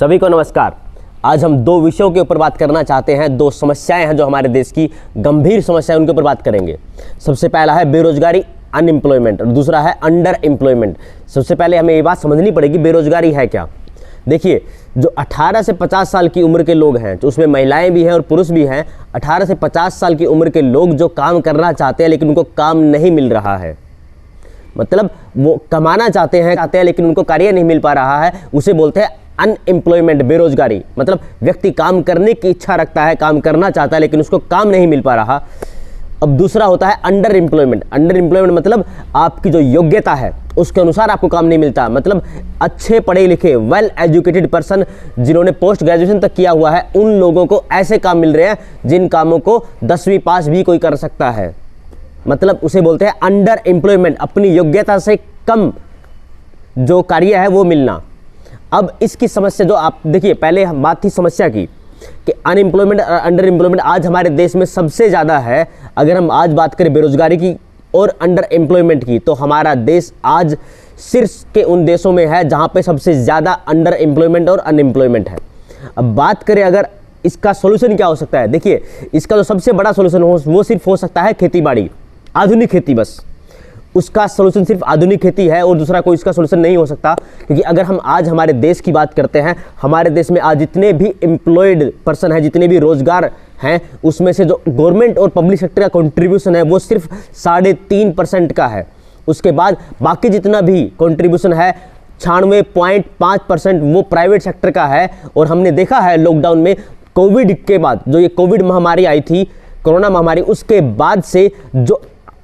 सभी को नमस्कार। आज हम दो विषयों के ऊपर बात करना चाहते हैं। दो समस्याएं हैं जो हमारे देश की गंभीर समस्या है, उनके ऊपर बात करेंगे। सबसे पहला है बेरोजगारी, अनएम्प्लॉयमेंट, और दूसरा है अंडर एम्प्लॉयमेंट। सबसे पहले हमें ये बात समझनी पड़ेगी बेरोजगारी है क्या। देखिए, जो 18 से 50 साल की उम्र के लोग हैं, तो उसमें महिलाएं भी हैं और पुरुष भी हैं। 18 से 50 साल की उम्र के लोग जो काम करना चाहते हैं लेकिन उनको काम नहीं मिल रहा है, मतलब वो कमाना चाहते हैं लेकिन उनको कार्य नहीं मिल पा रहा है, उसे बोलते हैं अनएम्प्लॉयमेंट, बेरोजगारी। मतलब व्यक्ति काम करने की इच्छा रखता है, काम करना चाहता है लेकिन उसको काम नहीं मिल पा रहा। अब दूसरा होता है अंडर एम्प्लॉयमेंट। अंडर एम्प्लॉयमेंट मतलब आपकी जो योग्यता है उसके अनुसार आपको काम नहीं मिलता। मतलब अच्छे पढ़े लिखे वेल एजुकेटेड पर्सन जिन्होंने पोस्ट ग्रेजुएशन तक किया हुआ है, उन लोगों को ऐसे काम मिल रहे हैं जिन कामों को 10वीं पास भी कोई कर सकता है। मतलब उसे बोलते हैं अंडर एम्प्लॉयमेंट, अपनी योग्यता से कम जो कार्य है वो मिलना। अब इसकी समस्या जो आप देखिए, पहले बात थी समस्या की कि अनएम्प्लॉयमेंट और अंडर एम्प्लॉयमेंट आज हमारे देश में सबसे ज़्यादा है। अगर हम आज बात करें बेरोजगारी की और अंडर एम्प्लॉयमेंट की, तो हमारा देश आज शीर्ष के उन देशों में है जहाँ पे सबसे ज़्यादा अंडर एम्प्लॉयमेंट और अनएम्प्लॉयमेंट है। अब बात करें अगर इसका सोल्यूशन क्या हो सकता है, देखिए इसका जो सबसे बड़ा सोल्यूशन हो वो सिर्फ हो सकता है खेती बाड़ी, आधुनिक खेती। बस उसका सोल्यूशन सिर्फ आधुनिक खेती है और दूसरा कोई इसका सोल्यूशन नहीं हो सकता। क्योंकि अगर हम आज हमारे देश की बात करते हैं, हमारे देश में आज जितने भी एम्प्लॉयड पर्सन हैं, जितने भी रोजगार हैं, उसमें से जो गवर्नमेंट और पब्लिक सेक्टर का कंट्रीब्यूशन है वो सिर्फ 3.5% का है। उसके बाद बाकी जितना भी कंट्रीब्यूशन है 96.5% वो प्राइवेट सेक्टर का है। और हमने देखा है लॉकडाउन में कोविड के बाद, जो ये कोविड महामारी आई थी, कोरोना महामारी, उसके बाद से जो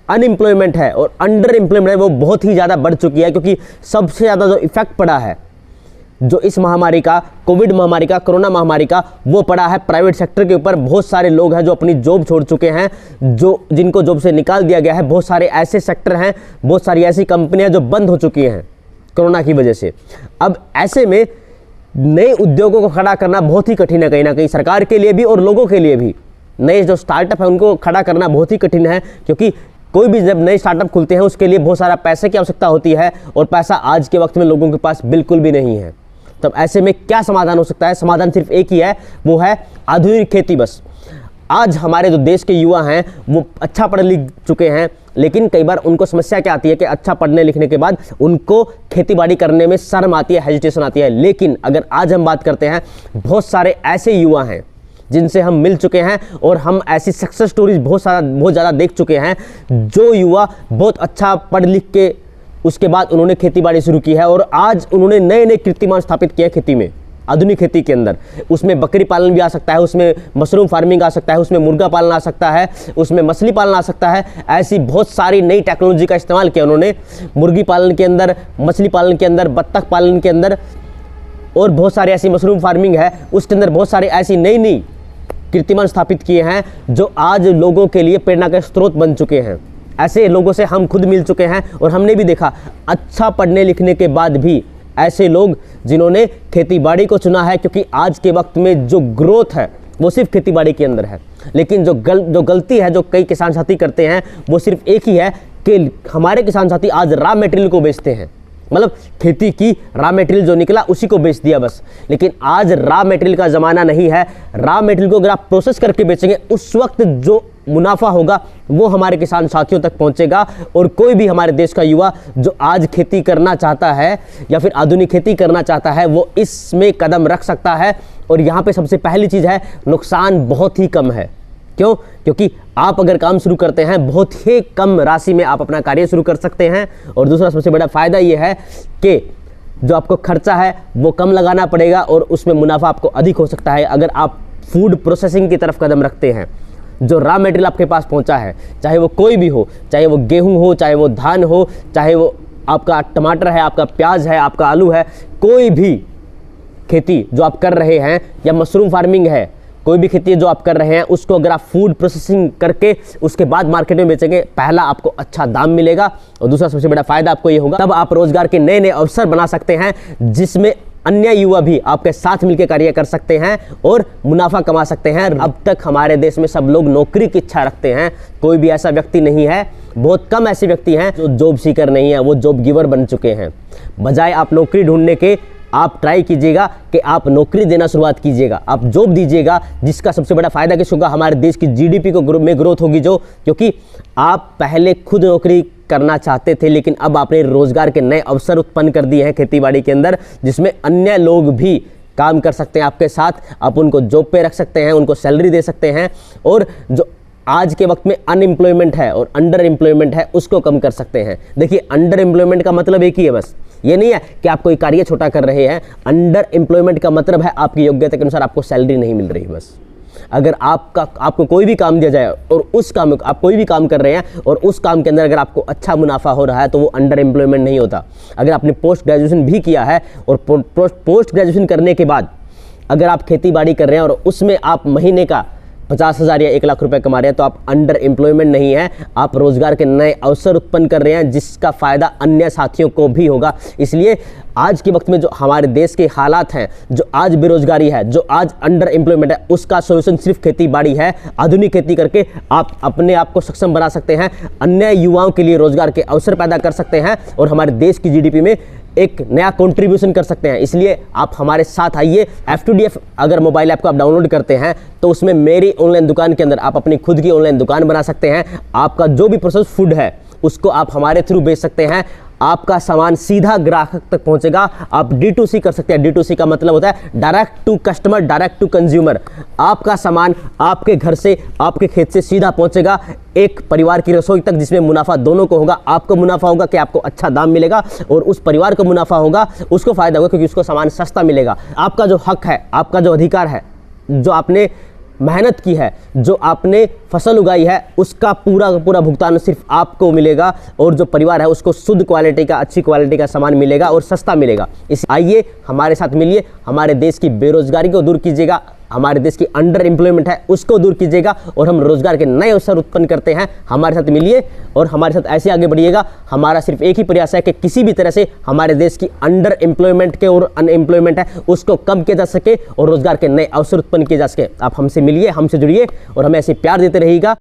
अनएम्प्लॉयमेंट है और अंडर एम्प्लॉयमेंट है वो बहुत ही ज़्यादा बढ़ चुकी है। क्योंकि सबसे ज़्यादा जो इफेक्ट पड़ा है जो इस महामारी का, कोविड महामारी का, कोरोना महामारी का, वो पड़ा है प्राइवेट सेक्टर के ऊपर। बहुत सारे लोग हैं जो अपनी जॉब छोड़ चुके हैं, जिनको जॉब से निकाल दिया गया है। बहुत सारे ऐसे सेक्टर हैं, बहुत सारी ऐसी कंपनियां जो बंद हो चुकी हैं कोरोना की वजह से। अब ऐसे में नए उद्योगों को खड़ा करना बहुत ही कठिन है, कहीं ना कहीं सरकार के लिए भी और लोगों के लिए भी। नए जो स्टार्टअप है उनको खड़ा करना बहुत ही कठिन है, क्योंकि कोई भी जब नए स्टार्टअप खुलते हैं उसके लिए बहुत सारा पैसे की आवश्यकता होती है और पैसा आज के वक्त में लोगों के पास बिल्कुल भी नहीं है। तब ऐसे में क्या समाधान हो सकता है? समाधान सिर्फ एक ही है, वो है आधुनिक खेती। बस आज हमारे जो देश के युवा हैं वो अच्छा पढ़ लिख चुके हैं, लेकिन कई बार उनको समस्या क्या आती है कि अच्छा पढ़ने लिखने के बाद उनको खेतीबाड़ी करने में शर्म आती है, हेजिटेशन आती है। लेकिन अगर आज हम बात करते हैं, बहुत सारे ऐसे युवा हैं जिनसे हम मिल चुके हैं और हम ऐसी सक्सेस स्टोरीज बहुत ज़्यादा देख चुके हैं, जो युवा बहुत अच्छा पढ़ लिख के उसके बाद उन्होंने खेतीबाड़ी शुरू की है और आज उन्होंने नए नए कीर्तिमान स्थापित किए खेती में, आधुनिक खेती के अंदर। उसमें बकरी पालन भी आ सकता है, उसमें मशरूम फार्मिंग आ सकता है, उसमें मुर्गा पालन आ सकता है, उसमें मछली पालन आ सकता है। ऐसी बहुत सारी नई टेक्नोलॉजी का इस्तेमाल किया उन्होंने मुर्गी पालन के अंदर, मछली पालन के अंदर, बत्तख पालन के अंदर, और बहुत सारी ऐसी मशरूम फार्मिंग है उसके अंदर बहुत सारी ऐसी नई कीर्तिमान स्थापित किए हैं जो आज लोगों के लिए प्रेरणा का स्रोत बन चुके हैं। ऐसे लोगों से हम खुद मिल चुके हैं और हमने भी देखा, अच्छा पढ़ने लिखने के बाद भी ऐसे लोग जिन्होंने खेतीबाड़ी को चुना है, क्योंकि आज के वक्त में जो ग्रोथ है वो सिर्फ खेतीबाड़ी के अंदर है। लेकिन जो गलती है जो कई किसान साथी करते हैं वो सिर्फ एक ही है कि हमारे किसान साथी आज रॉ मटेरियल को बेचते हैं। मतलब खेती की रॉ मटेरियल जो निकला उसी को बेच दिया बस। लेकिन आज रॉ मटेरियल का ज़माना नहीं है। रॉ मटेरियल को अगर आप प्रोसेस करके बेचेंगे, उस वक्त जो मुनाफा होगा वो हमारे किसान साथियों तक पहुंचेगा। और कोई भी हमारे देश का युवा जो आज खेती करना चाहता है या फिर आधुनिक खेती करना चाहता है, वो इसमें कदम रख सकता है। और यहाँ पे सबसे पहली चीज़ है, नुकसान बहुत ही कम है। क्यों? क्योंकि आप अगर काम शुरू करते हैं, बहुत ही कम राशि में आप अपना कार्य शुरू कर सकते हैं। और दूसरा सबसे बड़ा फ़ायदा ये है कि जो आपको खर्चा है वो कम लगाना पड़ेगा और उसमें मुनाफा आपको अधिक हो सकता है अगर आप फूड प्रोसेसिंग की तरफ कदम रखते हैं। जो रॉ मटेरियल आपके पास पहुंचा है, चाहे वो कोई भी हो, चाहे वो गेहूं हो, चाहे वो धान हो, चाहे वो आपका टमाटर है, आपका प्याज है, आपका आलू है, कोई भी खेती जो आप कर रहे हैं या मशरूम फार्मिंग है, कोई भी खेती जो आप कर रहे हैं, उसको अगर आप फूड प्रोसेसिंग करके उसके बाद मार्केट में बेचेंगे, पहला आपको अच्छा दाम मिलेगा और दूसरा सबसे बड़ा फायदा आपको ये होगा, तब आप रोजगार के नए नए अवसर बना सकते हैं जिसमें अन्य युवा भी आपके साथ मिलकर कार्य कर सकते हैं और मुनाफा कमा सकते हैं। अब तक हमारे देश में सब लोग नौकरी की इच्छा रखते हैं, कोई भी ऐसा व्यक्ति नहीं है, बहुत कम ऐसे व्यक्ति हैं जो जॉब सीकर नहीं है, वो जॉब गिवर बन चुके हैं। बजाय आप नौकरी ढूंढने के आप ट्राई कीजिएगा कि आप नौकरी देना शुरुआत कीजिएगा, आप जॉब दीजिएगा, जिसका सबसे बड़ा फायदा किस होगा, हमारे देश की जीडीपी को में ग्रोथ होगी जो, क्योंकि आप पहले खुद नौकरी करना चाहते थे लेकिन अब आपने रोजगार के नए अवसर उत्पन्न कर दिए हैं खेतीबाड़ी के अंदर, जिसमें अन्य लोग भी काम कर सकते हैं आपके साथ, आप उनको जॉब पे रख सकते हैं, उनको सैलरी दे सकते हैं, और जो आज के वक्त में अनएम्प्लॉयमेंट है और अंडर एम्प्लॉयमेंट है उसको कम कर सकते हैं। देखिए, अंडर एम्प्लॉयमेंट का मतलब एक ही है, बस ये नहीं है कि आप कोई कार्य छोटा कर रहे हैं। अंडर एम्प्लॉयमेंट का मतलब है आपकी योग्यता के अनुसार आपको सैलरी नहीं मिल रही। बस अगर आपको कोई भी काम दिया जाए और उस काम आप कोई भी काम कर रहे हैं और उस काम के अंदर अगर आपको अच्छा मुनाफा हो रहा है तो वो अंडर एम्प्लॉयमेंट नहीं होता। अगर आपने पोस्ट ग्रेजुएशन भी किया है और पोस्ट ग्रेजुएशन करने के बाद अगर आप खेती बाड़ी कर रहे हैं और उसमें आप महीने का 50,000 या 1 लाख रुपए कमा रहे हैं तो आप अंडर एम्प्लॉयमेंट नहीं है, आप रोजगार के नए अवसर उत्पन्न कर रहे हैं जिसका फायदा अन्य साथियों को भी होगा। इसलिए आज के वक्त में जो हमारे देश के हालात हैं, जो आज बेरोजगारी है, जो आज अंडर एम्प्लॉयमेंट है, उसका सोल्यूशन सिर्फ खेती बाड़ी है। आधुनिक खेती करके आप अपने आप को सक्षम बना सकते हैं, अन्य युवाओं के लिए रोजगार के अवसर पैदा कर सकते हैं और हमारे देश की जीडीपी में एक नया कंट्रीब्यूशन कर सकते हैं। इसलिए आप हमारे साथ आइए। F2DF अगर मोबाइल ऐप को आप डाउनलोड करते हैं तो उसमें मेरी ऑनलाइन दुकान के अंदर आप अपनी खुद की ऑनलाइन दुकान बना सकते हैं। आपका जो भी प्रोसेस फूड है उसको आप हमारे थ्रू बेच सकते हैं, आपका सामान सीधा ग्राहक तक पहुंचेगा। आप D2C कर सकते हैं। D2C का मतलब होता है direct to customer, direct to consumer. आपका सामान आपके घर से, आपके खेत से सीधा पहुंचेगा एक परिवार की रसोई तक, जिसमें मुनाफा दोनों को होगा। आपको मुनाफा होगा कि आपको अच्छा दाम मिलेगा और उस परिवार को मुनाफा होगा, उसको फायदा होगा क्योंकि उसको सामान सस्ता मिलेगा। आपका जो हक है, आपका जो अधिकार है, जो आपने मेहनत की है, जो आपने फसल उगाई है, उसका पूरा का पूरा भुगतान सिर्फ आपको मिलेगा और जो परिवार है उसको शुद्ध क्वालिटी का, अच्छी क्वालिटी का सामान मिलेगा और सस्ता मिलेगा। इस आइए हमारे साथ मिलिए, हमारे देश की बेरोजगारी को दूर कीजिएगा, हमारे देश की अंडर एम्प्लॉयमेंट है उसको दूर कीजिएगा और हम रोजगार के नए अवसर उत्पन्न करते हैं। हमारे साथ मिलिए और हमारे साथ ऐसे आगे बढ़िएगा। हमारा सिर्फ एक ही प्रयास है कि किसी भी तरह से हमारे देश की अंडर एम्प्लॉयमेंट के और अनएम्प्लॉयमेंट है उसको कम किया जा सके और रोजगार के नए अवसर उत्पन्न किए जा सके। आप हमसे मिलिए, हमसे जुड़िए और हमें ऐसे प्यार देते रहिएगा।